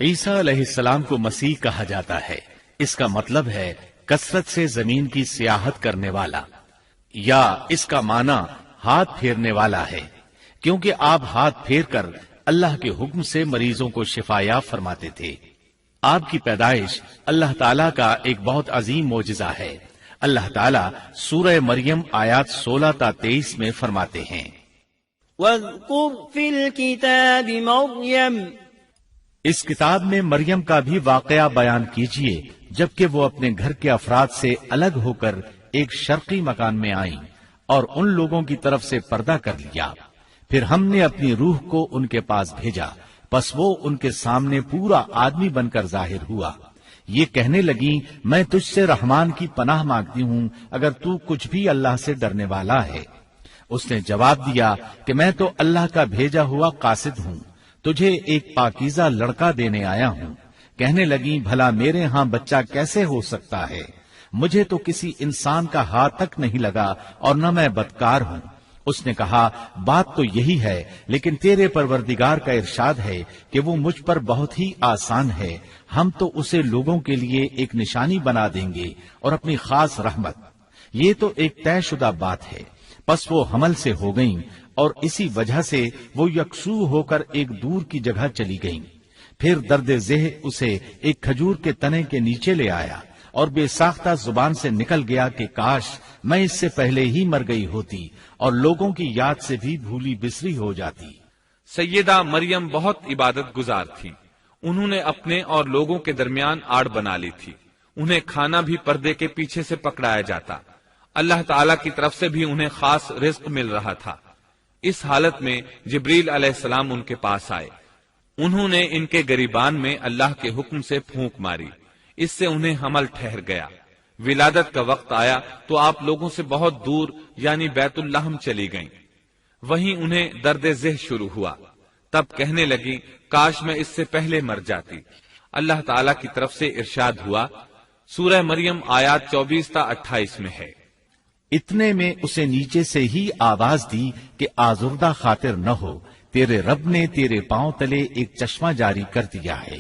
عیسیٰ علیہ السلام کو مسیح کہا جاتا ہے، اس کا مطلب ہے کثرت سے زمین کی سیاحت کرنے والا، یا اس کا معنی ہاتھ پھیرنے والا ہے، کیونکہ آپ ہاتھ پھیر کر اللہ کے حکم سے مریضوں کو شفا یاب فرماتے تھے۔ آپ کی پیدائش اللہ تعالیٰ کا ایک بہت عظیم معجزہ ہے۔ اللہ تعالیٰ سورہ مریم آیات 16 تا 23 میں فرماتے ہیں، وَاذْكُرْ فِي الْكِتَابِ مَرْيَمَ، اس کتاب میں مریم کا بھی واقعہ بیان کیجیے جبکہ وہ اپنے گھر کے افراد سے الگ ہو کر ایک شرقی مکان میں آئیں اور ان لوگوں کی طرف سے پردہ کر لیا، پھر ہم نے اپنی روح کو ان کے پاس بھیجا، پس وہ ان کے سامنے پورا آدمی بن کر ظاہر ہوا۔ یہ کہنے لگیں، میں تجھ سے رحمان کی پناہ مانگتی ہوں اگر تو کچھ بھی اللہ سے ڈرنے والا ہے۔ اس نے جواب دیا کہ میں تو اللہ کا بھیجا ہوا قاصد ہوں، تجھے ایک پاکیزہ لڑکا دینے آیا ہوں۔ کہنے لگیں، بھلا میرے ہاں بچہ کیسے ہو سکتا ہے؟ مجھے تو کسی انسان کا ہاتھ تک نہیں لگا اور نہ میں بدکار ہوں۔ اس نے کہا، بات تو یہی ہے، لیکن تیرے پروردگار کا ارشاد ہے کہ وہ مجھ پر بہت ہی آسان ہے، ہم تو اسے لوگوں کے لیے ایک نشانی بنا دیں گے اور اپنی خاص رحمت۔ یہ تو ایک طے شدہ بات ہے۔ پس وہ حمل سے ہو گئیں اور اسی وجہ سے وہ یکسو ہو کر ایک دور کی جگہ چلی گئیں۔ پھر درد ذہ اسے ایک کھجور کے تنے کے نیچے لے آیا اور بے ساختہ زبان سے نکل گیا کہ کاش میں اس سے پہلے ہی مر گئی ہوتی اور لوگوں کی یاد سے بھی بھولی بسری ہو جاتی۔ سیدہ مریم بہت عبادت گزار تھی۔ انہوں نے اپنے اور لوگوں کے درمیان آڑ بنا لی تھی۔ انہیں کھانا بھی پردے کے پیچھے سے پکڑایا جاتا۔ اللہ تعالیٰ کی طرف سے بھی انہیں خاص رزق مل رہا تھا۔ اس حالت میں جبریل علیہ السلام ان کے پاس آئے۔ انہوں نے ان کے گریبان میں اللہ کے حکم سے پھونک ماری، اس سے انہیں حمل ٹھہر گیا۔ ولادت کا وقت آیا تو آپ لوگوں سے بہت دور یعنی بیت اللحم چلی گئیں۔ وہیں انہیں درد ذہ شروع ہوا۔ تب کہنے لگی، کاش میں اس سے پہلے مر جاتی۔ اللہ تعالیٰ کی طرف سے ارشاد ہوا، سورہ مریم آیات 24 تا 28 میں ہے، اتنے میں اسے نیچے سے ہی آواز دی کہ آزردہ خاطر نہ ہو، تیرے رب نے تیرے پاؤں تلے ایک چشمہ جاری کر دیا ہے،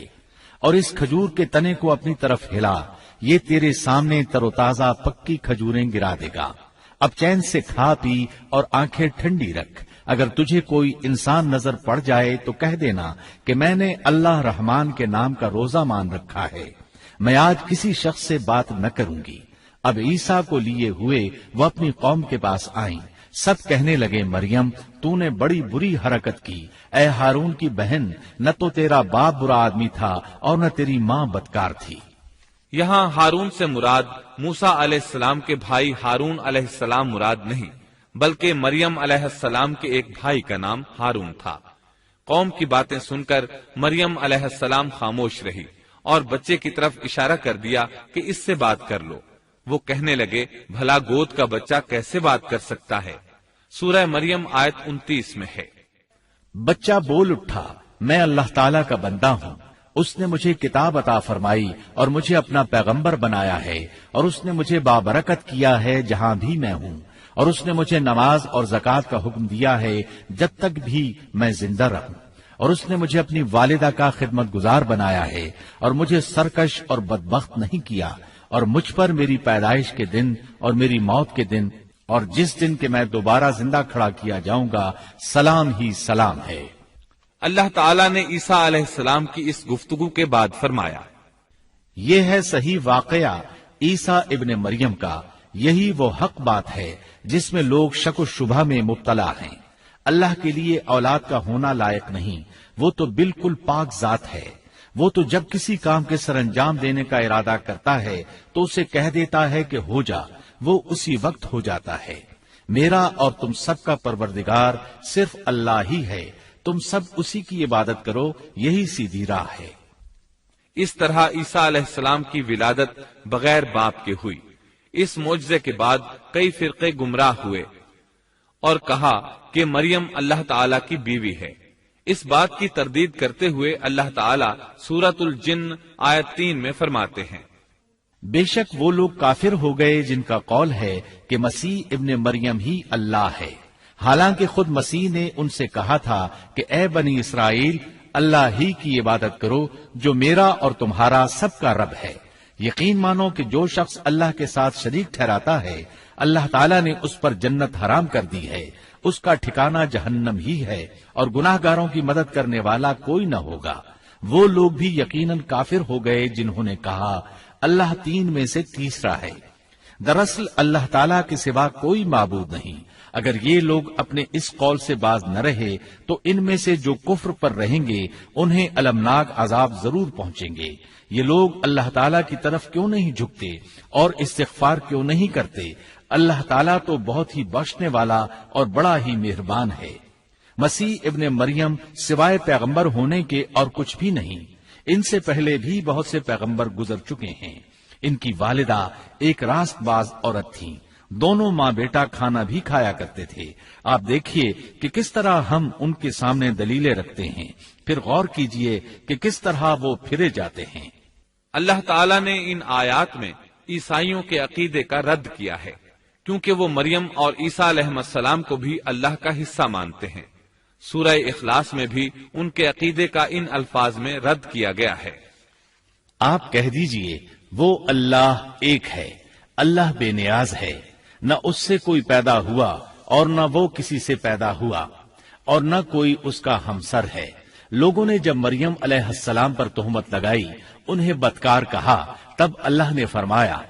اور اس کھجور کے تنے کو اپنی طرف ہلا، یہ تیرے سامنے تر و تازہ پکی کھجوریں گرا دے گا۔ اب چین سے کھا پی اور آنکھیں ٹھنڈی رکھ۔ اگر تجھے کوئی انسان نظر پڑ جائے تو کہہ دینا کہ میں نے اللہ رحمان کے نام کا روزہ مان رکھا ہے، میں آج کسی شخص سے بات نہ کروں گی۔ اب عیسیٰ کو لیے ہوئے وہ اپنی قوم کے پاس آئیں۔ سب کہنے لگے، مریم تو نے بڑی بری حرکت کی، اے ہارون کی بہن، نہ تو تیرا باپ برا آدمی تھا اور نہ تیری ماں بدکار تھی۔ یہاں ہارون سے مراد موسیٰ علیہ السلام کے بھائی ہارون علیہ السلام مراد نہیں، بلکہ مریم علیہ السلام کے ایک بھائی کا نام ہارون تھا۔ قوم کی باتیں سن کر مریم علیہ السلام خاموش رہی اور بچے کی طرف اشارہ کر دیا کہ اس سے بات کر لو۔ وہ کہنے لگے، بھلا گود کا بچہ کیسے بات کر سکتا ہے؟ سورہ مریم آیت 29 میں ہے، بچہ بول اٹھا، میں اللہ تعالیٰ کا بندہ ہوں، اس نے مجھے کتاب عطا فرمائی اور مجھے اپنا پیغمبر بنایا ہے، اور اس نے مجھے بابرکت کیا ہے جہاں بھی میں ہوں، اور اس نے مجھے نماز اور زکوٰۃ کا حکم دیا ہے جب تک بھی میں زندہ رہوں، اور اس نے مجھے اپنی والدہ کا خدمت گزار بنایا ہے اور مجھے سرکش اور بدبخت نہیں کیا، اور مجھ پر میری پیدائش کے دن اور میری موت کے دن اور جس دن کہ میں دوبارہ زندہ کھڑا کیا جاؤں گا سلام ہی سلام ہے۔ اللہ تعالیٰ نے عیسیٰ علیہ السلام کی اس گفتگو کے بعد فرمایا، یہ ہے صحیح واقعہ عیسیٰ ابن مریم کا، یہی وہ حق بات ہے جس میں لوگ شک و شبہ میں مبتلا ہیں۔ اللہ کے لیے اولاد کا ہونا لائق نہیں، وہ تو بالکل پاک ذات ہے۔ وہ تو جب کسی کام کے سر انجام دینے کا ارادہ کرتا ہے تو اسے کہہ دیتا ہے کہ ہو جا، وہ اسی وقت ہو جاتا ہے۔ میرا اور تم سب کا پروردگار صرف اللہ ہی ہے، تم سب اسی کی عبادت کرو، یہی سیدھی راہ ہے۔ اس طرح عیسیٰ علیہ السلام کی ولادت بغیر باپ کے ہوئی۔ اس معجزے کے بعد کئی فرقے گمراہ ہوئے اور کہا کہ مریم اللہ تعالیٰ کی بیوی ہے۔ اس بات کی تردید کرتے ہوئے اللہ تعالیٰ سورۃ الجن آیت 3 میں فرماتے ہیں، بے شک وہ لوگ کافر ہو گئے جن کا قول ہے کہ مسیح ابن مریم ہی اللہ ہے، حالانکہ خود مسیح نے ان سے کہا تھا کہ اے بنی اسرائیل، اللہ ہی کی عبادت کرو جو میرا اور تمہارا سب کا رب ہے۔ یقین مانو کہ جو شخص اللہ کے ساتھ شریک ٹھہراتا ہے اللہ تعالیٰ نے اس پر جنت حرام کر دی ہے، اس کا ٹھکانہ جہنم ہی ہے، اور گناہ گاروں کی مدد کرنے والا کوئی نہ ہوگا۔ وہ لوگ بھی یقیناً کافر ہو گئے جنہوں نے کہا اللہ تین میں سے تیسرا ہے۔ دراصل اللہ تعالیٰ کے سوا کوئی معبود نہیں۔ اگر یہ لوگ اپنے اس قول سے باز نہ رہے تو ان میں سے جو کفر پر رہیں گے انہیں المناک عذاب ضرور پہنچیں گے۔ یہ لوگ اللہ تعالیٰ کی طرف کیوں نہیں جھکتے اور استغفار کیوں نہیں کرتے؟ اللہ تعالیٰ تو بہت ہی بخشنے والا اور بڑا ہی مہربان ہے۔ مسیح ابن مریم سوائے پیغمبر ہونے کے اور کچھ بھی نہیں۔ ان سے پہلے بھی بہت سے پیغمبر گزر چکے ہیں۔ ان کی والدہ ایک راست باز عورت تھی، دونوں ماں بیٹا کھانا بھی کھایا کرتے تھے۔ آپ دیکھیے کہ کس طرح ہم ان کے سامنے دلیلیں رکھتے ہیں، پھر غور کیجئے کہ کس طرح وہ پھرے جاتے ہیں۔ اللہ تعالیٰ نے ان آیات میں عیسائیوں کے عقیدے کا رد کیا ہے، کیونکہ وہ مریم اور عیسیٰ علیہ السلام کو بھی اللہ کا حصہ مانتے ہیں۔ سورہ اخلاص میں بھی ان کے عقیدے کا ان الفاظ میں رد کیا گیا ہے۔ آپ کہہ دیجئے وہ اللہ ایک ہے، اللہ بے نیاز ہے، نہ اس سے کوئی پیدا ہوا اور نہ وہ کسی سے پیدا ہوا اور نہ کوئی اس کا ہمسر ہے۔ لوگوں نے جب مریم علیہ السلام پر تہمت لگائی، انہیں بدکار کہا، تب اللہ نے فرمایا،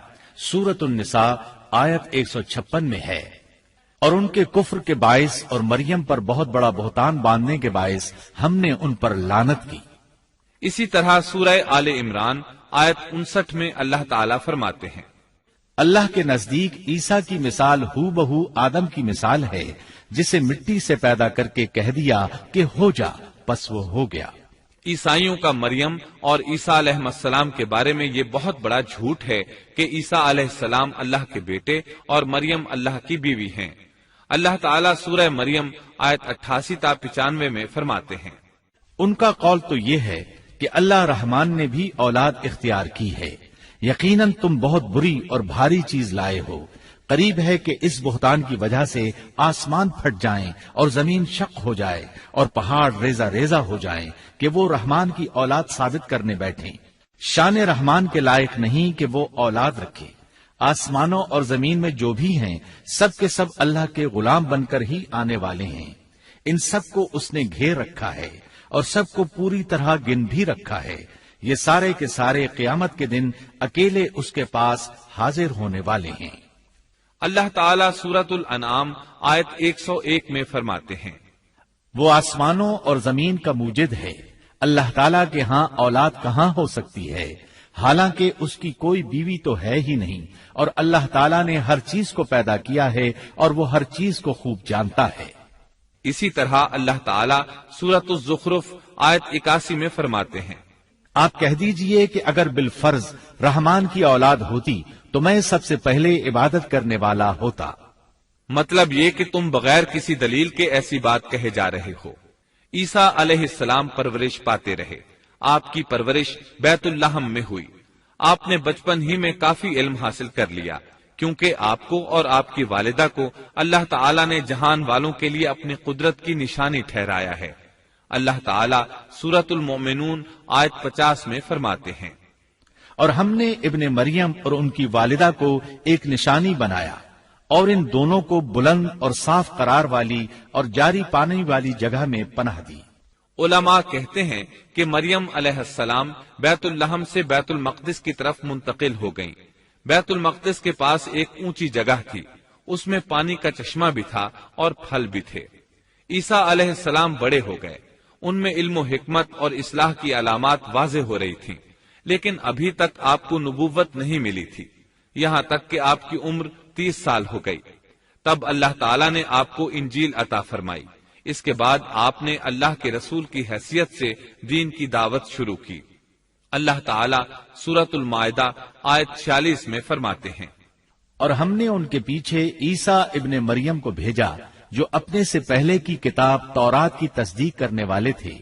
سورۃ النساء آیت 156 میں ہے، اور ان کے کفر کے باعث اور مریم پر بہت بڑا بہتان باندھنے کے باعث ہم نے ان پر لعنت کی۔ اسی طرح سورہ آل عمران آیت 59 میں اللہ تعالیٰ فرماتے ہیں، اللہ کے نزدیک عیسیٰ کی مثال ہو بہو آدم کی مثال ہے، جسے مٹی سے پیدا کر کے کہہ دیا کہ ہو جا، پس وہ ہو گیا۔ عیسائیوں کا مریم اور عیسیٰ علیہ السلام کے بارے میں یہ بہت بڑا جھوٹ ہے کہ عیسیٰ علیہ السلام اللہ کے بیٹے اور مریم اللہ کی بیوی ہیں۔ اللہ تعالیٰ سورہ مریم آیت 88 تا 95 میں فرماتے ہیں، ان کا قول تو یہ ہے کہ اللہ رحمان نے بھی اولاد اختیار کی ہے۔ یقیناً تم بہت بری اور بھاری چیز لائے ہو۔ قریب ہے کہ اس بہتان کی وجہ سے آسمان پھٹ جائیں اور زمین شق ہو جائے اور پہاڑ ریزہ ریزہ ہو جائیں کہ وہ رحمان کی اولاد ثابت کرنے بیٹھیں۔ شان رحمان کے لائق نہیں کہ وہ اولاد رکھے۔ آسمانوں اور زمین میں جو بھی ہیں سب کے سب اللہ کے غلام بن کر ہی آنے والے ہیں۔ ان سب کو اس نے گھیر رکھا ہے اور سب کو پوری طرح گن بھی رکھا ہے۔ یہ سارے کے سارے قیامت کے دن اکیلے اس کے پاس حاضر ہونے والے ہیں۔ اللہ تعالیٰ سورۃ الانعام آیت 101 میں فرماتے ہیں، وہ آسمانوں اور زمین کا موجد ہے۔ اللہ تعالیٰ کے ہاں اولاد کہاں ہو سکتی ہے، حالانکہ اس کی کوئی بیوی تو ہے ہی نہیں، اور اللہ تعالیٰ نے ہر چیز کو پیدا کیا ہے اور وہ ہر چیز کو خوب جانتا ہے۔ اسی طرح اللہ تعالیٰ سورۃ الزخرف آیت 81 میں فرماتے ہیں، آپ کہہ دیجئے کہ اگر بالفرض رحمان کی اولاد ہوتی تو میں سب سے پہلے عبادت کرنے والا ہوتا۔ مطلب یہ کہ تم بغیر کسی دلیل کے ایسی بات کہے جا رہے ہو۔ عیسیٰ علیہ السلام پرورش پاتے رہے، آپ کی پرورش بیت اللحم میں ہوئی۔ آپ نے بچپن ہی میں کافی علم حاصل کر لیا، کیونکہ آپ کو اور آپ کی والدہ کو اللہ تعالیٰ نے جہان والوں کے لیے اپنی قدرت کی نشانی ٹھہرایا ہے۔ اللہ تعالیٰ سورۃ المؤمنون آیت 50 میں فرماتے ہیں، اور ہم نے ابن مریم اور ان کی والدہ کو ایک نشانی بنایا اور ان دونوں کو بلند اور صاف قرار والی اور جاری پانی والی جگہ میں پناہ دی۔ علماء کہتے ہیں کہ مریم علیہ السلام بیت اللحم سے بیت المقدس کی طرف منتقل ہو گئیں۔ بیت المقدس کے پاس ایک اونچی جگہ تھی، اس میں پانی کا چشمہ بھی تھا اور پھل بھی تھے۔ عیسیٰ علیہ السلام بڑے ہو گئے، ان میں علم و حکمت اور اصلاح کی علامات واضح ہو رہی تھیں، لیکن ابھی تک آپ کو نبوت نہیں ملی تھی، یہاں تک کہ آپ کی عمر 30 سال ہو گئی۔ تب اللہ تعالیٰ نے آپ کو انجیل عطا فرمائی۔ اس کے بعد آپ نے اللہ کے رسول کی حیثیت سے دین کی دعوت شروع کی۔ اللہ تعالیٰ سورۃ المائدہ آیت 46 میں فرماتے ہیں، اور ہم نے ان کے پیچھے عیسیٰ ابن مریم کو بھیجا جو اپنے سے پہلے کی کتاب تورات کی تصدیق کرنے والے تھے،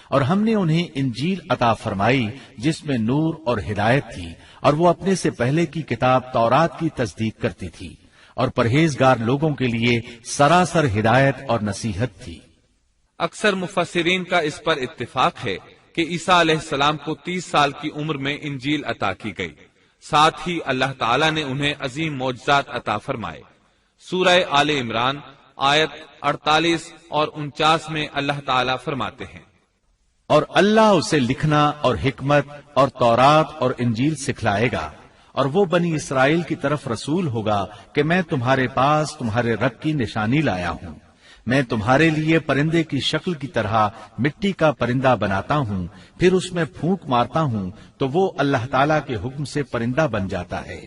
اور ہم نے انہیں انجیل عطا فرمائی جس میں نور اور ہدایت تھی، اور وہ اپنے سے پہلے کی کتاب تورات کی تصدیق کرتی تھی اور پرہیزگار لوگوں کے لیے سراسر ہدایت اور نصیحت تھی۔ اکثر مفسرین کا اس پر اتفاق ہے کہ عیسیٰ علیہ السلام کو 30 سال کی عمر میں انجیل عطا کی گئی، ساتھ ہی اللہ تعالیٰ نے انہیں عظیم معجزات عطا فرمائے۔ سورہ آل عمران آیت 48 اور 49 میں اللہ تعالیٰ فرماتے ہیں، اور اللہ اسے لکھنا اور حکمت اور تورات اور انجیل سکھلائے گا، اور وہ بنی اسرائیل کی طرف رسول ہوگا کہ میں تمہارے پاس تمہارے رب کی نشانی لایا ہوں۔ میں تمہارے لیے پرندے کی شکل کی طرح مٹی کا پرندہ بناتا ہوں، پھر اس میں پھونک مارتا ہوں تو وہ اللہ تعالیٰ کے حکم سے پرندہ بن جاتا ہے،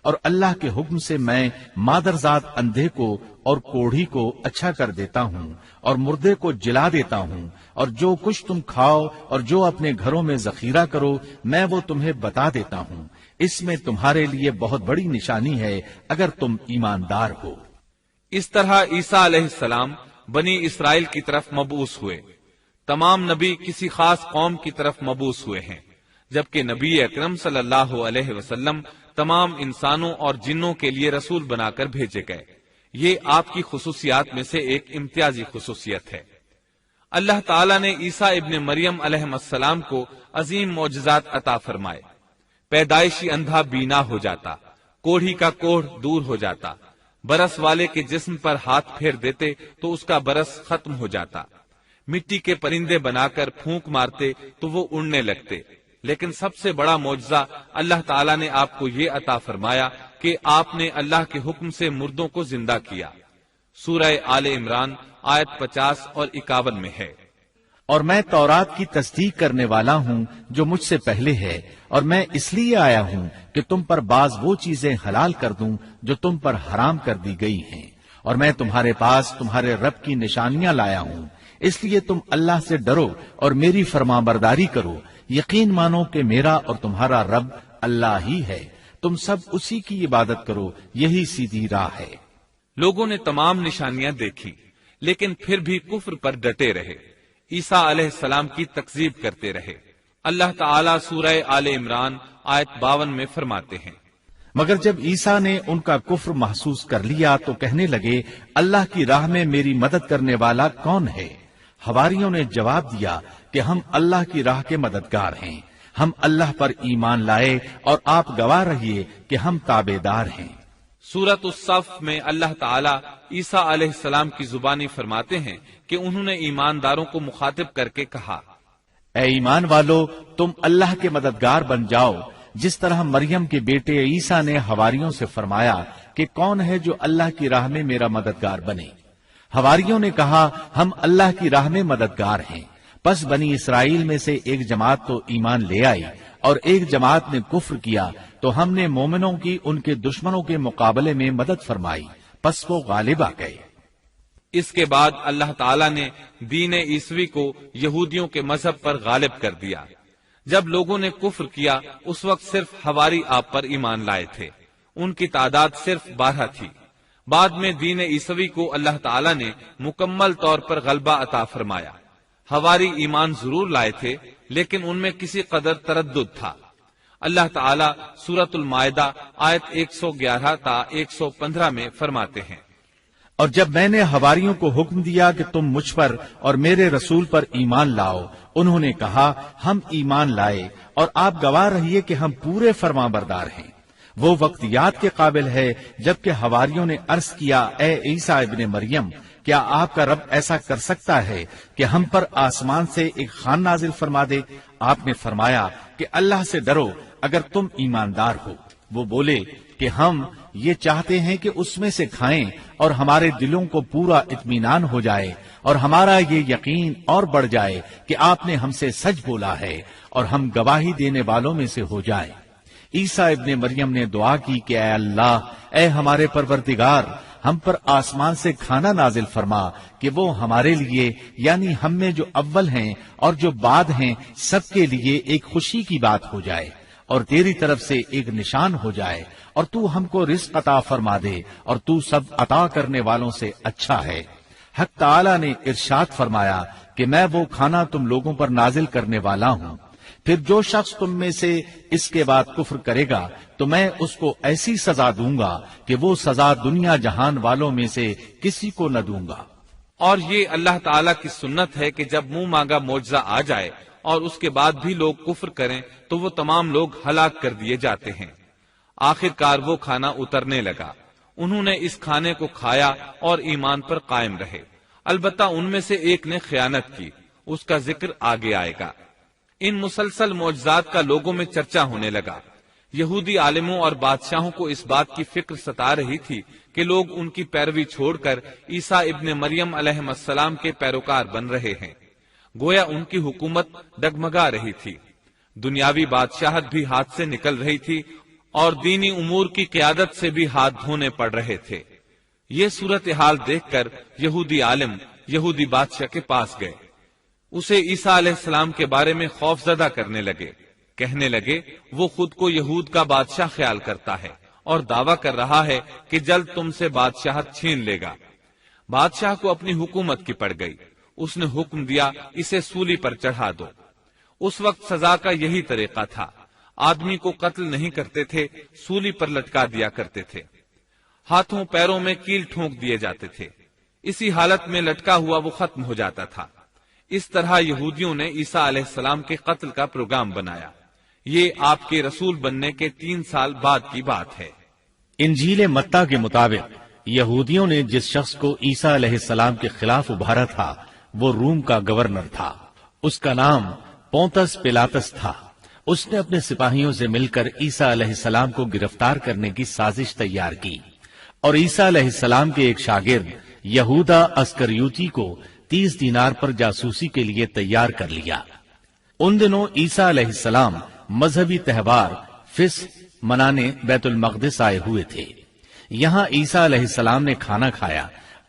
اور اللہ کے حکم سے میں مادرزاد اندھے کو اور کوڑھی کو اچھا کر دیتا ہوں، اور مردے کو جلا دیتا ہوں، اور جو کچھ تم کھاؤ اور جو اپنے گھروں میں ذخیرہ کرو میں وہ تمہیں بتا دیتا ہوں۔ اس میں تمہارے لیے بہت بڑی نشانی ہے اگر تم ایماندار ہو۔ اس طرح عیسیٰ علیہ السلام بنی اسرائیل کی طرف مبعوث ہوئے۔ تمام نبی کسی خاص قوم کی طرف مبعوث ہوئے ہیں، جبکہ نبی اکرم صلی اللہ علیہ وسلم تمام انسانوں اور جنوں کے لیے رسول بنا کر بھیجے گئے۔ یہ آپ کی خصوصیات میں سے ایک امتیازی خصوصیت ہے۔ اللہ تعالیٰ نے عیسیٰ ابن مریم علیہ السلام کو عظیم معجزات عطا فرمائے۔ پیدائشی اندھا بینا ہو جاتا، کوڑھی کا کوڑھ دور ہو جاتا، برس والے کے جسم پر ہاتھ پھیر دیتے تو اس کا برس ختم ہو جاتا، مٹی کے پرندے بنا کر پھونک مارتے تو وہ اڑنے لگتے۔ لیکن سب سے بڑا معجزہ اللہ تعالیٰ نے آپ کو یہ عطا فرمایا کہ آپ نے اللہ کے حکم سے مردوں کو زندہ کیا۔ سورہ آل عمران آیت 50 اور 51 میں ہے، اور میں تورات کی تصدیق کرنے والا ہوں جو مجھ سے پہلے ہے، اور میں اس لیے آیا ہوں کہ تم پر بعض وہ چیزیں حلال کر دوں جو تم پر حرام کر دی گئی ہیں، اور میں تمہارے پاس تمہارے رب کی نشانیاں لایا ہوں، اس لیے تم اللہ سے ڈرو اور میری فرمانبرداری کرو۔ یقین مانو کہ میرا اور تمہارا رب اللہ ہی ہے، تم سب اسی کی عبادت کرو، یہی سیدھی راہ ہے۔ لوگوں نے تمام نشانیاں دیکھی لیکن پھر بھی کفر پر ڈٹے رہے، عیسیٰ علیہ السلام کی تکذیب کرتے رہے۔ اللہ تعالیٰ سورہ آل عمران آیت 52 میں فرماتے ہیں، مگر جب عیسیٰ نے ان کا کفر محسوس کر لیا تو کہنے لگے، اللہ کی راہ میں میری مدد کرنے والا کون ہے؟ حواریوں نے جواب دیا کہ ہم اللہ کی راہ کے مددگار ہیں، ہم اللہ پر ایمان لائے اور آپ گواہ رہیے کہ ہم تابعدار ہیں۔ سورۃ الصف میں اللہ تعالیٰ عیسیٰ علیہ السلام کی زبانی فرماتے ہیں کہ انہوں نے ایمانداروں کو مخاطب کر کے کہا، اے ایمان والو، تم اللہ کے مددگار بن جاؤ، جس طرح مریم کے بیٹے عیسیٰ نے حواریوں سے فرمایا کہ کون ہے جو اللہ کی راہ میں میرا مددگار بنے؟ حواریوں نے کہا، ہم اللہ کی راہ میں مددگار ہیں۔ پس بنی اسرائیل میں سے ایک جماعت تو ایمان لے آئی اور ایک جماعت نے کفر کیا، تو ہم نے مومنوں کی ان کے دشمنوں کے مقابلے میں مدد فرمائی، پس وہ غالب آ گئے۔ اس کے بعد اللہ تعالیٰ نے دین عیسوی کو یہودیوں کے مذہب پر غالب کر دیا۔ جب لوگوں نے کفر کیا اس وقت صرف حواری آپ پر ایمان لائے تھے، ان کی تعداد صرف 12 تھی۔ بعد میں دین عیسوی کو اللہ تعالیٰ نے مکمل طور پر غلبہ عطا فرمایا۔ حواری ایمان ضرور لائے تھے لیکن ان میں کسی قدر تردد تھا۔ اللہ تعالیٰ سورۃ المائدہ آیت 111 تا 115 میں فرماتے ہیں، اور جب میں نے حواریوں کو حکم دیا کہ تم مجھ پر اور میرے رسول پر ایمان لاؤ، انہوں نے کہا، ہم ایمان لائے اور آپ گواہ رہیے کہ ہم پورے فرمانبردار ہیں۔ وہ وقت یاد کے قابل ہے جبکہ حواریوں نے عرض کیا، اے عیسیٰ ابن مریم، کیا آپ کا رب ایسا کر سکتا ہے کہ ہم پر آسمان سے ایک خوان نازل فرما دے؟ آپ نے فرمایا کہ اللہ سے ڈرو اگر تم ایماندار ہو۔ وہ بولے کہ ہم یہ چاہتے ہیں کہ اس میں سے کھائیں اور ہمارے دلوں کو پورا اطمینان ہو جائے اور ہمارا یہ یقین اور بڑھ جائے کہ آپ نے ہم سے سچ بولا ہے اور ہم گواہی دینے والوں میں سے ہو جائیں۔ عیسیٰ ابن مریم نے دعا کی کہ اے اللہ، اے ہمارے پروردگار، ہم پر آسمان سے کھانا نازل فرما کہ وہ ہمارے لیے، یعنی ہم میں جو اول ہیں اور جو بعد ہیں، سب کے لیے ایک خوشی کی بات ہو جائے اور تیری طرف سے ایک نشان ہو جائے، اور تو ہم کو رزق عطا فرما دے اور تو سب عطا کرنے والوں سے اچھا ہے۔ حق تعالی نے ارشاد فرمایا کہ میں وہ کھانا تم لوگوں پر نازل کرنے والا ہوں، پھر جو شخص تم میں سے اس کے بعد کفر کرے گا تو میں اس کو ایسی سزا دوں گا کہ وہ سزا دنیا جہان والوں میں سے کسی کو نہ دوں گا۔ اور یہ اللہ تعالیٰ کی سنت ہے کہ جب منہ مانگا معجزہ آ جائے اور اس کے بعد بھی لوگ کفر کریں تو وہ تمام لوگ ہلاک کر دیے جاتے ہیں۔ آخر کار وہ کھانا اترنے لگا، انہوں نے اس کھانے کو کھایا اور ایمان پر قائم رہے، البتہ ان میں سے ایک نے خیانت کی، اس کا ذکر آگے آئے گا۔ ان مسلسل معجزات کا لوگوں میں چرچا ہونے لگا۔ یہودی عالموں اور بادشاہوں کو اس بات کی فکر ستا رہی تھی کہ لوگ ان کی پیروی چھوڑ کر عیسیٰ ابن مریم علیہ السلام کے پیروکار بن رہے ہیں، گویا ان کی حکومت ڈگمگا رہی تھی، دنیاوی بادشاہت بھی ہاتھ سے نکل رہی تھی اور دینی امور کی قیادت سے بھی ہاتھ دھونے پڑ رہے تھے۔ یہ صورتحال دیکھ کر یہودی عالم یہودی بادشاہ کے پاس گئے، اسے عیسیٰ علیہ السلام کے بارے میں خوف زدہ کرنے لگے، کہنے لگے وہ خود کو یہود کا بادشاہ خیال کرتا ہے اور دعویٰ کر رہا ہے کہ جلد تم سے بادشاہت چھین لے گا۔ بادشاہ کو اپنی حکومت کی پڑ گئی، اس نے حکم دیا اسے سولی پر چڑھا دو۔ اس وقت سزا کا یہی طریقہ تھا، آدمی کو قتل نہیں کرتے تھے، سولی پر لٹکا دیا کرتے تھے، ہاتھوں پیروں میں کیل ٹھونک دیے جاتے تھے، اسی حالت میں لٹکا ہوا وہ ختم ہو جاتا تھا۔ اس طرح یہودیوں نے عیسیٰ علیہ السلام کے قتل کا پروگرام بنایا۔ یہ آپ کے رسول بننے کے 3 سال بعد کی بات ہے۔ انجیل متی کے مطابق یہودیوں نے جس شخص کو عیسیٰ علیہ السلام کے خلاف ابھارا تھا وہ روم کا گورنر تھا، اس کا نام پونتس پیلاطس تھا۔ اس نے اپنے سپاہیوں سے مل کر عیسیٰ علیہ السلام کو گرفتار کرنے کی سازش تیار کی اور عیسیٰ علیہ السلام کے ایک شاگرد یہودا اسکریوتی کو 30 دینار پر جاسوسی کے لیے تیار کر لیا۔ ان دنوں عیسیٰ علیہ السلام مذہبی تہوار فصح منانے بیت المقدس آئے ہوئے تھے۔ یہاں عیسیٰ علیہ السلام نے کھانا کھایا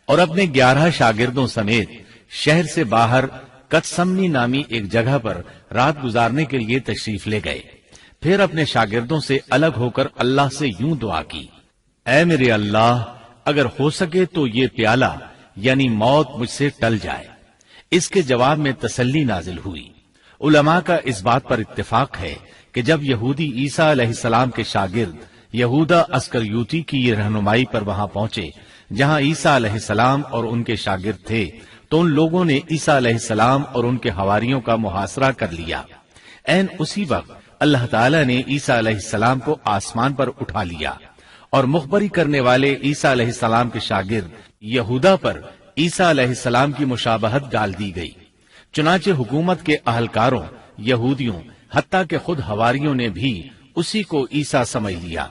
اور اپنے 11 شاگردوں سمیت شہر سے باہر کتسمنی نامی ایک جگہ پر رات گزارنے کے لیے تشریف لے گئے۔ پھر اپنے شاگردوں سے الگ ہو کر اللہ سے یوں دعا کی، اے میرے اللہ، اگر ہو سکے تو یہ پیالہ یعنی موت مجھ سے ٹل جائے۔ اس کے جواب میں تسلی نازل ہوئی۔ علماء کا اس بات پر اتفاق ہے کہ جب یہودی عیسیٰ علیہ السلام کے شاگرد یہودا اسکریوتی کی یہ رہنمائی پر وہاں پہنچے جہاں عیسیٰ علیہ السلام اور ان کے شاگرد تھے، تو ان لوگوں نے عیسیٰ علیہ السلام اور ان کے حواریوں کا محاصرہ کر لیا۔ عین اسی وقت اللہ تعالیٰ نے عیسیٰ علیہ السلام کو آسمان پر اٹھا لیا اور مخبری کرنے والے عیسیٰ علیہ السلام کے شاگرد یہودا پر عیسیٰ علیہ السلام کی مشابہت ڈال دی گئی۔ چنانچہ حکومت کے اہلکاروں، یہودیوں، حتیٰ کہ خود حواریوں نے بھی اسی کو عیسیٰ سمجھ لیا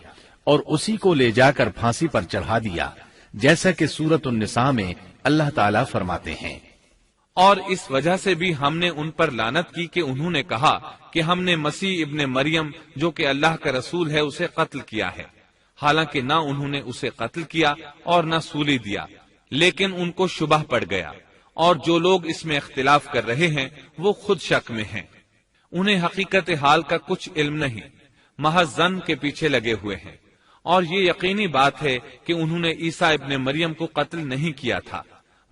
اور اسی کو لے جا کر پھانسی پر چڑھا دیا، جیسا کہ سورۃ النساء میں اللہ تعالیٰ فرماتے ہیں، اور اس وجہ سے بھی ہم نے ان پر لعنت کی کہ انہوں نے کہا کہ ہم نے مسیح ابن مریم جو کہ اللہ کا رسول ہے اسے قتل کیا ہے، حالانکہ نہ انہوں نے اسے قتل کیا اور نہ سولی دیا، لیکن ان کو شبہ پڑ گیا، اور جو لوگ اس میں اختلاف کر رہے ہیں وہ خود شک میں ہیں، انہیں حقیقت حال کا کچھ علم نہیں، محض ظن کے پیچھے لگے ہوئے ہیں۔ اور یہ یقینی بات ہے کہ انہوں نے عیسیٰ ابن مریم کو قتل نہیں کیا تھا،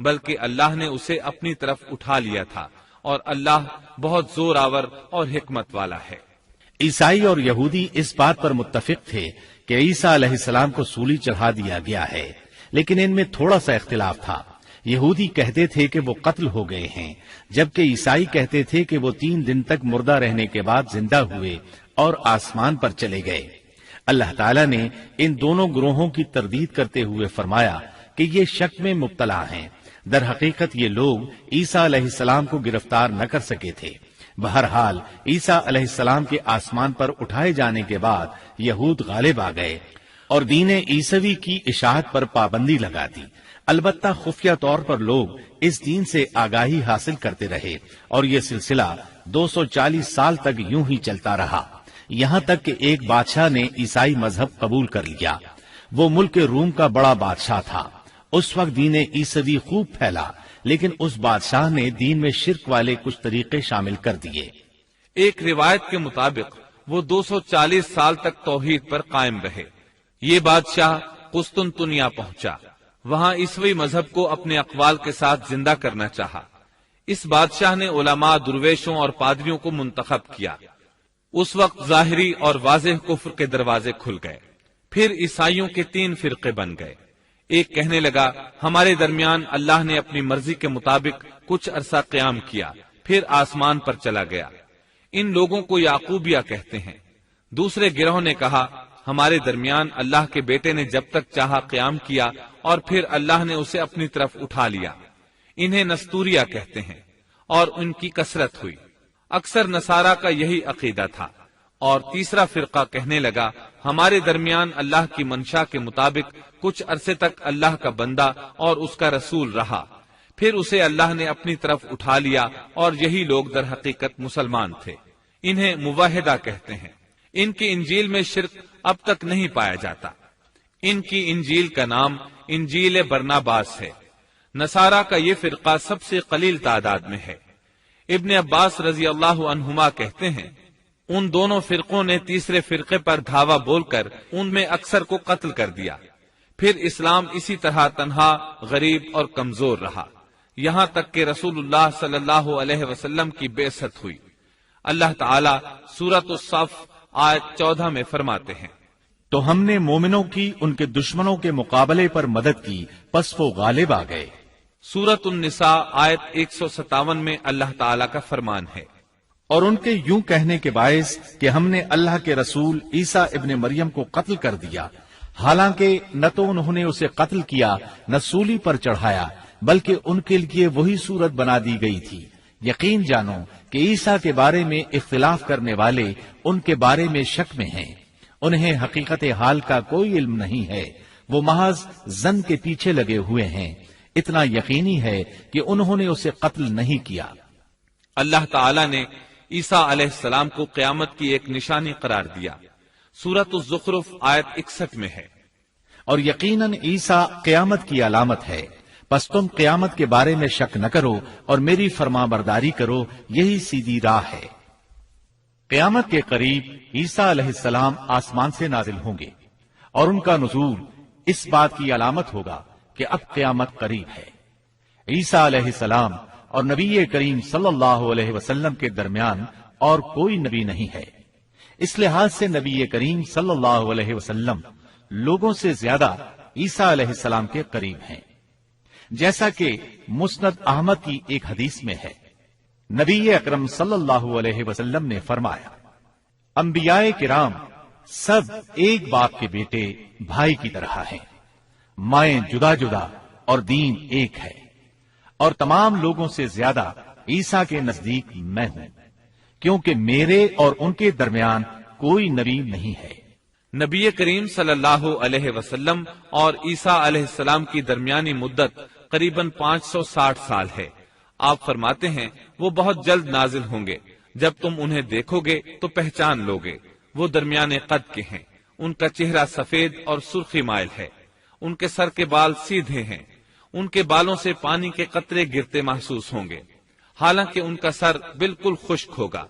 بلکہ اللہ نے اسے اپنی طرف اٹھا لیا تھا، اور اللہ بہت زور آور اور حکمت والا ہے۔ عیسائی اور یہودی اس بات پر متفق تھے کہ عیسیٰ علیہ السلام کو سولی چڑھا دیا گیا ہے، لیکن ان میں تھوڑا سا اختلاف تھا۔ یہودی کہتے تھے کہ وہ قتل ہو گئے ہیں، جبکہ عیسائی کہتے تھے کہ وہ 3 دن تک مردہ رہنے کے بعد زندہ ہوئے اور آسمان پر چلے گئے۔ اللہ تعالیٰ نے ان دونوں گروہوں کی تردید کرتے ہوئے فرمایا کہ یہ شک میں مبتلا ہیں، در حقیقت یہ لوگ عیسیٰ علیہ السلام کو گرفتار نہ کر سکے تھے۔ بہرحال عیسیٰ علیہ السلام کے آسمان پر اٹھائے جانے کے بعد یہود غالب آ گئے اور دین عیسوی کی اشاعت پر پابندی لگا دی۔ البتہ خفیہ طور پر لوگ اس دین سے آگاہی حاصل کرتے رہے اور یہ سلسلہ 240 سال تک یوں ہی چلتا رہا، یہاں تک کہ ایک بادشاہ نے عیسائی مذہب قبول کر لیا۔ وہ ملک روم کا بڑا بادشاہ تھا۔ اس وقت دین عیسوی خوب پھیلا، لیکن اس بادشاہ نے دین میں شرک والے کچھ طریقے شامل کر دیے۔ ایک روایت کے مطابق وہ 240 سال تک توحید پر قائم رہے۔ یہ بادشاہ قسطنطنیہ پہنچا، وہاں عیسوی مذہب کو اپنے اقوال کے ساتھ زندہ کرنا چاہا۔ اس بادشاہ نے علماء، درویشوں اور پادریوں کو منتخب کیا۔ اس وقت ظاہری اور واضح کفر کے دروازے کھل گئے۔ پھر عیسائیوں کے 3 فرقے بن گئے۔ ایک کہنے لگا ہمارے درمیان اللہ نے اپنی مرضی کے مطابق کچھ عرصہ قیام کیا، پھر آسمان پر چلا گیا۔ ان لوگوں کو یعقوبیہ کہتے ہیں۔ دوسرے گروہ نے کہا ہمارے درمیان اللہ کے بیٹے نے جب تک چاہا قیام کیا اور پھر اللہ نے اسے اپنی طرف اٹھا لیا۔ انہیں نستوریہ کہتے ہیں اور ان کی کثرت ہوئی۔ اکثر نصارہ کا یہی عقیدہ تھا۔ اور تیسرا فرقہ کہنے لگا ہمارے درمیان اللہ کی منشا کے مطابق کچھ عرصے تک اللہ کا بندہ اور اس کا رسول رہا، پھر اسے اللہ نے اپنی طرف اٹھا لیا، اور یہی لوگ در حقیقت مسلمان تھے۔ انہیں موحدہ کہتے ہیں۔ ان کی انجیل میں شرک اب تک نہیں پایا جاتا۔ ان کی انجیل کا نام انجیل برناباس ہے۔ نصارہ کا یہ فرقہ سب سے قلیل تعداد میں ہے۔ ابن عباس رضی اللہ عنہما کہتے ہیں ان دونوں فرقوں نے تیسرے فرقے پر دھاوا بول کر ان میں اکثر کو قتل کر دیا۔ پھر اسلام اسی طرح تنہا، غریب اور کمزور رہا، یہاں تک کہ رسول اللہ صلی اللہ علیہ وسلم کی بعثت ہوئی۔ اللہ تعالی سورۃ الصف آیت 14 میں فرماتے ہیں تو ہم نے مومنوں کی ان کے دشمنوں کے مقابلے پر مدد کی، پس وہ غالب آ گئے۔ سورۃ النساء آیت 157 میں اللہ تعالی کا فرمان ہے اور ان کے یوں کہنے کے باعث کہ ہم نے اللہ کے رسول عیسیٰ ابن مریم کو قتل کر دیا، حالانکہ نہ تو انہوں نے اسے قتل کیا نہ سولی پر چڑھایا، بلکہ ان کے لیے وہی صورت بنا دی گئی تھی۔ یقین جانو کہ عیسیٰ کے بارے میں اختلاف کرنے والے ان کے بارے میں شک میں ہیں، انہیں حقیقت حال کا کوئی علم نہیں ہے، وہ محض ظن کے پیچھے لگے ہوئے ہیں۔ اتنا یقینی ہے کہ انہوں نے اسے قتل نہیں کیا۔ اللہ تعالی نے عیسیٰ علیہ السلام کو قیامت کی ایک نشانی قرار دیا۔ سورۃ الزخرف آیت 61 میں ہے اور یقیناً عیسیٰ قیامت کی علامت ہے، پس تم قیامت کے بارے میں شک نہ کرو اور میری فرما برداری کرو، یہی سیدھی راہ ہے۔ قیامت کے قریب عیسیٰ علیہ السلام آسمان سے نازل ہوں گے، اور ان کا نزول اس بات کی علامت ہوگا کہ اب قیامت قریب ہے۔ عیسیٰ علیہ السلام اور نبی کریم صلی اللہ علیہ وسلم کے درمیان اور کوئی نبی نہیں ہے، اس لحاظ سے نبی کریم صلی اللہ علیہ وسلم لوگوں سے زیادہ عیسیٰ علیہ السلام کے قریب ہیں، جیسا کہ مسند احمد کی ایک حدیث میں ہے۔ نبی اکرم صلی اللہ علیہ وسلم نے فرمایا انبیاء کرام سب ایک باپ کے بیٹے بھائی کی طرح ہیں، مائیں جدا جدا اور دین ایک ہے، اور تمام لوگوں سے زیادہ عیسیٰ کے نزدیک میں ہوں، کیونکہ میرے اور ان کے درمیان کوئی نبی نہیں ہے۔ نبی کریم صلی اللہ علیہ وسلم اور عیسیٰ علیہ السلام کی درمیانی مدت قریباً 560 سال ہے۔ آپ فرماتے ہیں وہ بہت جلد نازل ہوں گے، جب تم انہیں دیکھو گے تو پہچان لوگے۔ وہ درمیانے قد کے ہیں، ان کا چہرہ سفید اور سرخی مائل ہے، ان کے سر کے بال سیدھے ہیں، ان کے بالوں سے پانی کے قطرے گرتے محسوس ہوں گے، حالانکہ ان کا سر بالکل خشک ہوگا۔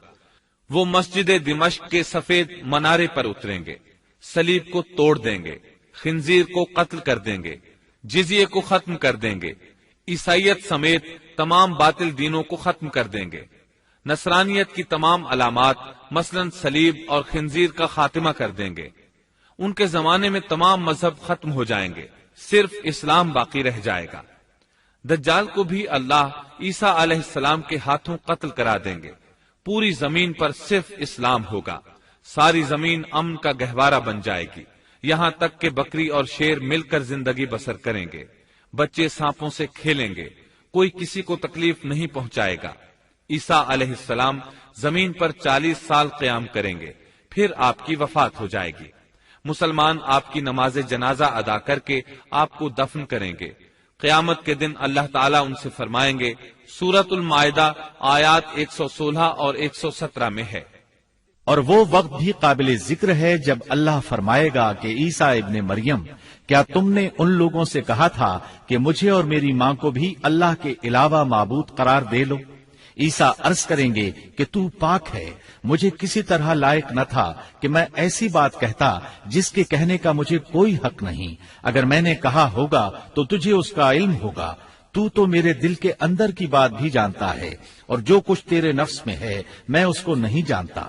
وہ مسجد دمشق کے سفید منارے پر اتریں گے، صلیب کو توڑ دیں گے، خنزیر کو قتل کر دیں گے، جزیے کو ختم کر دیں گے، عیسائیت سمیت تمام باطل دینوں کو ختم کر دیں گے، نصرانیت کی تمام علامات مثلاً صلیب اور خنزیر کا خاتمہ کر دیں گے۔ ان کے زمانے میں تمام مذہب ختم ہو جائیں گے، صرف اسلام باقی رہ جائے گا۔ دجال کو بھی اللہ عیسیٰ علیہ السلام کے ہاتھوں قتل کرا دیں گے۔ پوری زمین پر صرف اسلام ہوگا، ساری زمین امن کا گہوارہ بن جائے گی، یہاں تک کہ بکری اور شیر مل کر زندگی بسر کریں گے، بچے سانپوں سے کھیلیں گے، کوئی کسی کو تکلیف نہیں پہنچائے گا۔ عیسیٰ علیہ السلام زمین پر 40 سال قیام کریں گے، پھر آپ کی وفات ہو جائے گی۔ مسلمان آپ کی نماز جنازہ ادا کر کے آپ کو دفن کریں گے۔ قیامت کے دن اللہ تعالیٰ ان سے فرمائیں گے، سورۃ المائدہ آیات 116 اور 117 میں ہے، اور وہ وقت بھی قابل ذکر ہے جب اللہ فرمائے گا کہ عیسیٰ ابن مریم، کیا تم نے ان لوگوں سے کہا تھا کہ مجھے اور میری ماں کو بھی اللہ کے علاوہ معبود قرار دے لو؟ عیسیٰ عرض کریں گے کہ تو پاک ہے، مجھے کسی طرح لائق نہ تھا کہ میں ایسی بات کہتا جس کے کہنے کا مجھے کوئی حق نہیں۔ اگر میں نے کہا ہوگا تو تجھے اس کا علم ہوگا، تو میرے دل کے اندر کی بات بھی جانتا ہے، اور جو کچھ تیرے نفس میں ہے میں اس کو نہیں جانتا۔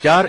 4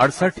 68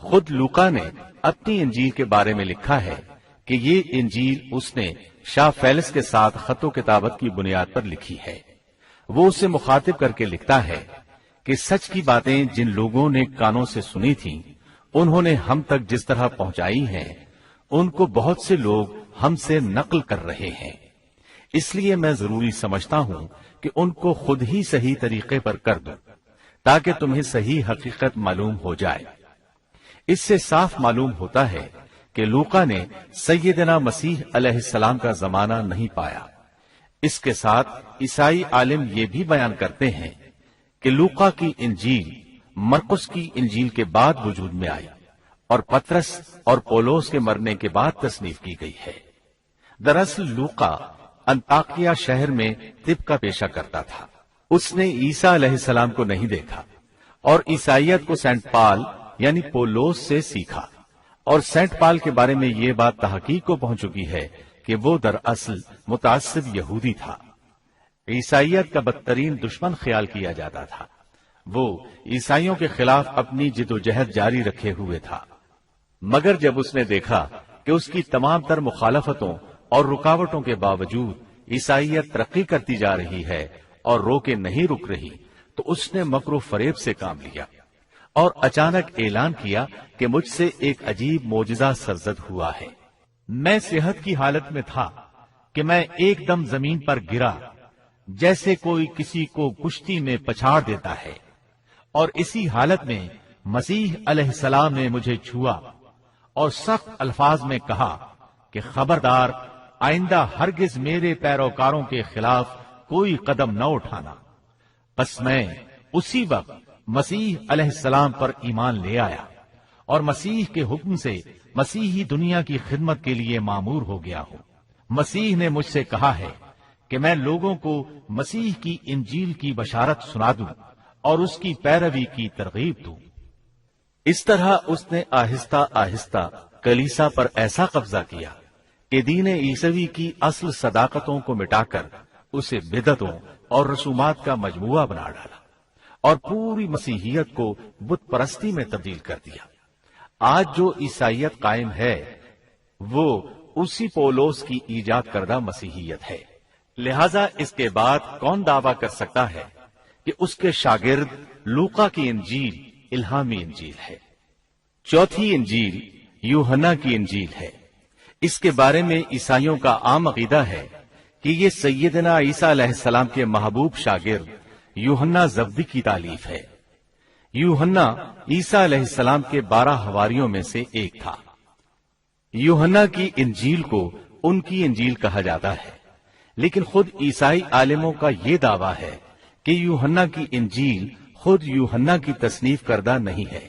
خود لوقا نے اپنی انجیل کے بارے میں لکھا ہے کہ یہ انجیل اس نے شاہ فیلس کے ساتھ خط و کتابت کی بنیاد پر لکھی ہے۔ وہ اسے مخاطب کر کے لکھتا ہے کہ سچ کی باتیں جن لوگوں نے کانوں سے سنی تھیں انہوں نے ہم تک جس طرح پہنچائی ہیں ان کو بہت سے لوگ ہم سے نقل کر رہے ہیں، اس لیے میں ضروری سمجھتا ہوں کہ ان کو خود ہی صحیح طریقے پر کر دوں تاکہ تمہیں صحیح حقیقت معلوم ہو جائے۔ اس سے صاف معلوم ہوتا ہے کہ لوقا نے سیدنا مسیح علیہ السلام کا زمانہ نہیں پایا۔ اس کے ساتھ عیسائی عالم یہ بھی بیان کرتے ہیں کہ لوقا کی انجیل مرقس کی انجیل کے بعد وجود میں آئی اور پطرس اور پولوس کے مرنے کے بعد تصنیف کی گئی ہے۔ دراصل لوقا انطاکیہ شہر میں طب کا پیشہ کرتا تھا۔ اس نے عیسیٰ علیہ السلام کو نہیں دیکھا اور عیسائیت کو سینٹ پال یعنی پولوس سے سیکھا، اور سینٹ پال کے بارے میں یہ بات تحقیق کو پہنچ چکی ہے کہ وہ دراصل متعصب یہودی تھا۔ عیسائیت کا بدترین دشمن خیال کیا جاتا تھا۔ وہ عیسائیوں کے خلاف اپنی جد و جہد جاری رکھے ہوئے تھا، مگر جب اس نے دیکھا کہ اس کی تمام تر مخالفتوں اور رکاوٹوں کے باوجود عیسائیت ترقی کرتی جا رہی ہے اور روکے نہیں رک رہی، تو اس نے مکر و فریب سے کام لیا اور اچانک اعلان کیا کہ مجھ سے ایک عجیب معجزہ سرزد ہوا ہے۔ میں صحت کی حالت میں تھا کہ میں ایک دم زمین پر گرا جیسے کوئی کسی کو کشتی میں پچھاڑ دیتا ہے، اور اسی حالت میں مسیح علیہ السلام نے مجھے چھوا اور سخت الفاظ میں کہا کہ خبردار، آئندہ ہرگز میرے پیروکاروں کے خلاف کوئی قدم نہ اٹھانا۔ بس میں اسی وقت مسیح علیہ السلام پر ایمان لے آیا اور مسیح کے حکم سے مسیحی دنیا کی خدمت کے لیے مامور ہو گیا ہوں۔ مسیح نے مجھ سے کہا ہے کہ میں لوگوں کو مسیح کی انجیل کی بشارت سنا دوں اور اس کی پیروی کی ترغیب دوں۔ اس طرح اس نے آہستہ آہستہ کلیسا پر ایسا قبضہ کیا کہ دین عیسوی کی اصل صداقتوں کو مٹا کر اسے بدعتوں اور رسومات کا مجموعہ بنا ڈالا اور پوری مسیحیت کو بت پرستی میں تبدیل کر دیا۔ آج جو عیسائیت قائم ہے وہ اسی پولوس کی ایجاد کردہ مسیحیت ہے۔ لہذا اس کے بعد کون دعویٰ کر سکتا ہے کہ اس کے شاگرد لوقا کی انجیل الہامی انجیل ہے؟ چوتھی انجیل یوحنا کی انجیل ہے۔ اس کے بارے میں عیسائیوں کا عام عقیدہ ہے کہ یہ سیدنا عیسیٰ علیہ السلام کے محبوب شاگرد یوحنا زبدی کی تالیف ہے۔ یوحنا عیسیٰ علیہ السلام کے 12 حواریوں میں سے ایک تھا۔ یوحنا کی انجیل کو ان کی انجیل کہا جاتا ہے، لیکن خود عیسائی عالموں کا یہ دعویٰ ہے کہ یوحنا کی انجیل خود یوحنا کی تصنیف کردہ نہیں ہے۔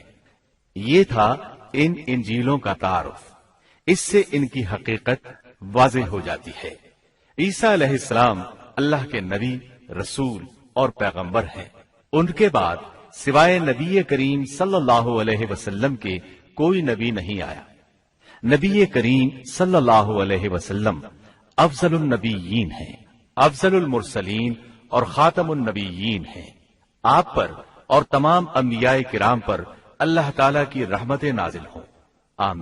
یہ تھا ان انجیلوں کا تعارف۔ اس سے ان کی حقیقت واضح ہو جاتی ہے۔ عیسیٰ علیہ السلام اللہ کے نبی، رسول اور پیغمبر ہیں۔ ان کے بعد سوائے نبی کریم صلی اللہ علیہ وسلم کے کوئی نبی نہیں آیا۔ نبی کریم صلی اللہ علیہ وسلم افضل النبیین ہیں، افضل المرسلین اور خاتم النبیین ہیں۔ آپ پر اور تمام انبیاء کرام پر اللہ تعالی کی رحمت نازل ہوں، آمین۔